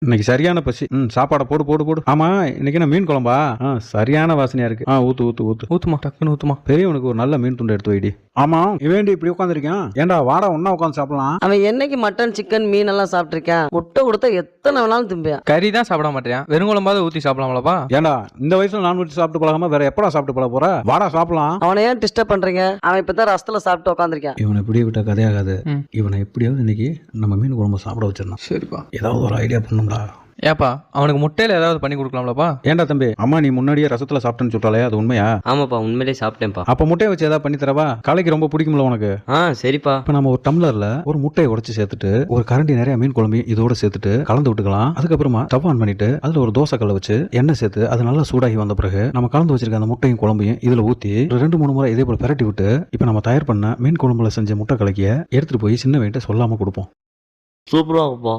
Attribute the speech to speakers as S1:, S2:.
S1: இன்னைக்கு சரியான பசி. சாப்பாடை போடு போடு போடு. ஆமா, இன்னைக்கு என்ன மீன் குழம்பா? சரியான வாசனையா இருக்கு. ஊத்து ஊத்து ஊத்து.
S2: ஊத்துமா, டக்குன்னு ஊத்துமா.
S1: பெரியவனுக்கு ஒரு நல்ல மீன் துண்டு எடுத்து வைடி. ஆமா, இவேண்டி இப்படி உட்காந்துருக்கேன். ஏண்டா வாடா, ஒன்னா உட்காந்து சாப்பிடலாம்.
S3: அவன் என்னைக்கு மட்டன் சிக்கன் மீன் எல்லாம் சாப்பிட்டிருக்கேன்? முட்டை கொடுத்தா எத்தனை வேணாலும் திம்பியான்.
S2: கறி தான் சாப்பிட மாட்டேன், வெறும் குழம்பாவது ஊத்தி சாப்பிடலாம்லப்பா?
S1: ஏண்டா இந்த வயசுல நான்வெஜ் சாப்பிட்டு பழகாம வேற எப்படா சாப்பிட்டு பழக போற? வாடா சாப்பிடலாம்.
S3: அவனை ஏன் டிஸ்டர்ப் பண்றீங்க? அவன் இப்பதான் ரசத்துல சாப்பிட்டு உட்காந்துருக்கான்.
S1: இவனை இப்படியே விட்டா கதையாகாது. இவனை எப்படியாவது இன்னைக்கு நம்ம மீன் குழம்பு சாப்பிட வச்சிடணும்.
S2: சரிப்பா,
S1: ஏதாவது ஒரு ஐடியா பண்ணும்டா.
S2: ஏப்பா அவனுக்கு முட்டையில ஏதாவது பண்ணி கொடுக்கலாம்லப்பா?
S1: ஏண்டா தம்பி, அம்மா நீ முன்னாடியே ரசத்துல சாப்பிட்டேன்னு சொல்றாளே, அது உண்மையா?
S4: ஆமாப்பா, உண்மையிலேயே சாப்பிட்டேன்ப்பா.
S1: அப்ப முட்டையை வச்சு ஏதாவது பண்ணி தரவா? காலைக்கு ரொம்ப பிடிக்கும்ல உனக்கு?
S4: சரிப்பா.
S1: இப்ப நம்ம ஒரு டம்ளர்ல ஒரு முட்டையை உடைச்சு சேர்த்துட்டு ஒரு கரண்டி நிறைய மீன் குழம்பு இதோட சேர்த்துட்டு கலந்து விட்டுக்கலாம். அதுக்கப்புறமா ஸ்டவ் ஆன் பண்ணிட்டு அதுல ஒரு தோசை கல்ல வச்சு எண்ணெய் சேர்த்து அது நல்லா சூடாகி வந்த பிறகு நம்ம கலந்து வச்சிருக்க அந்த முட்டையும் குழம்பையும் இதுல ஊத்தி ஒரு 2-3 முறை இதே போல பிரட்டி விட்டு இப்ப நம்ம தயார் பண்ண மீன் குழம்புல செஞ்ச முட்டை கலக்கிய எடுத்துட்டு போய் சின்ன வயிட்ட சொல்லாம கொடுப்போம்.
S4: சூப்பரா இருக்குப்பா.